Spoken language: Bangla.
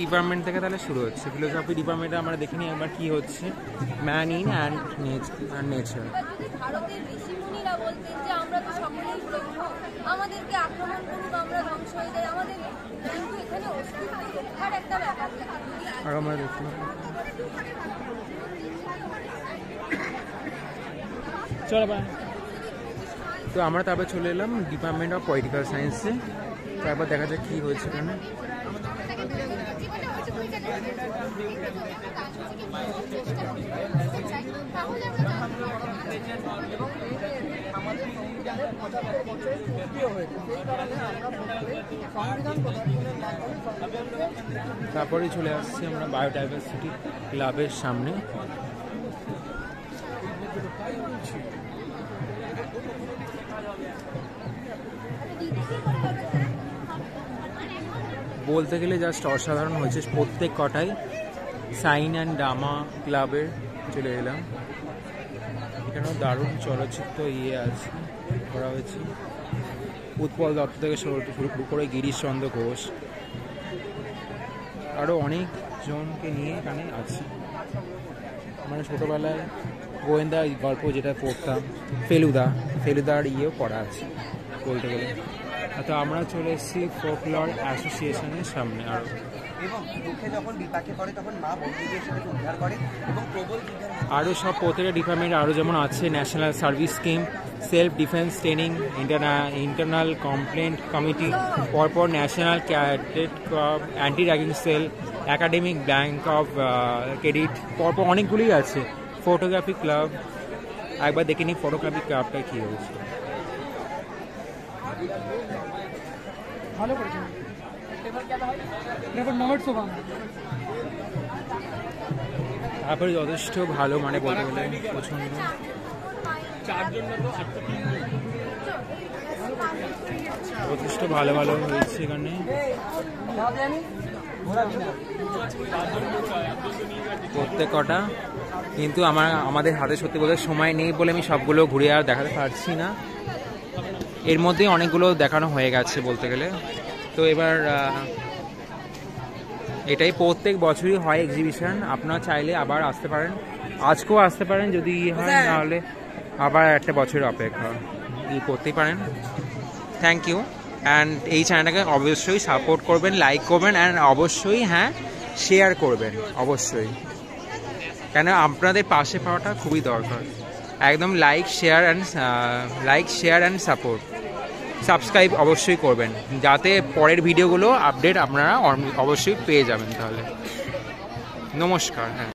ডিপার্টমেন্ট থেকে তাহলে শুরু হচ্ছে। ফিলোসফি ডিপার্টমেন্টে আমরা দেখিনি একবার কি হচ্ছে, ম্যান ইন অ্যান্ড নেচার। ভারতের ঋষিমুনিরা বলতেন যে আমরা তো সকলেই ব্রহ্ম, আমাদেরকে আক্রমণ করুক আমরা ধ্বংস হয়ে যাই, আমাদের কিন্তু এখানে অস্তিত্ব রক্ষার একটা ব্যাপার থাকে। আর আমরা দেখছি চলো তো আমরা তারপর চলে এলাম ডিপার্টমেন্ট অফ পলিটিক্যাল সায়েন্সে। তারপর দেখা যাক কী হয়েছে এখানে। তারপরে চলে আসছি আমরা বায়োডাইভার্সিটি ক্লাবের সামনে। বলতে গেলে জাস্ট অসাধারণ হয়েছে প্রত্যেক কটাই। সাইন অ্যান্ড ড্রামা ক্লাবের চলে এলাম, এখানেও দারুণ চলচ্চিত্র আছে করা হয়েছে। উৎপল দত্ত থেকে শুরু করে গিরিশ চন্দ্র ঘোষ, আরও অনেকজনকে নিয়ে এখানে আছে। মানে ছোটোবেলায় গোয়েন্দা গল্প যেটা পড়তাম, ফেলুদার ইয়েও করা আছে বলতে গেলে। তো আমরা চলে এসেছি ফোকলর অ্যাসোসিয়েশনের সামনে। আর আরও সব প্রত্যেকটা ডিপার্টমেন্ট আরও যেমন আছে national service scheme, self defence training, internal complaint committee, পরপর national cadet club, anti ragging cell, academic bank of credit, পরপর অনেকগুলোই আছে। ফটোগ্রাফি ক্লাব, একবার দেখে নিই ফটোগ্রাফি ক্লাবটা কী হয়েছে। তারপরে যথেষ্ট ভালো, মানে বলতে গেলে পছন্দ। যথেষ্ট ভালো ভালো হয়েছে এখানে প্রত্যেক কটা, কিন্তু আমাদের হাতে সত্যি বলতে সময় নেই বলে আমি সবগুলো ঘুরে আর দেখাতে পারছি না। এর মধ্যে অনেকগুলো দেখানো হয়ে গেছে বলতে গেলে। তো এবার এটাই প্রত্যেক বছরই হয় এক্সিবিশন, আপনারা চাইলে আবার আসতে পারেন, আজকেও আসতে পারেন যদি হয়, নাহলে আবার একটা বছরের অপেক্ষা করতেই পারেন। Thank you. অ্যান্ড এই চ্যানেলটাকে অবশ্যই সাপোর্ট করবেন, লাইক করবেন, অ্যান্ড অবশ্যই শেয়ার করবেন অবশ্যই, কেন আপনাদের পাশে পাওয়াটা খুবই দরকার। একদম like share and support, subscribe অবশ্যই করবেন যাতে পরের ভিডিওগুলো আপডেট আপনারা অবশ্যই পেয়ে যাবেন। তাহলে নমস্কার। হ্যাঁ।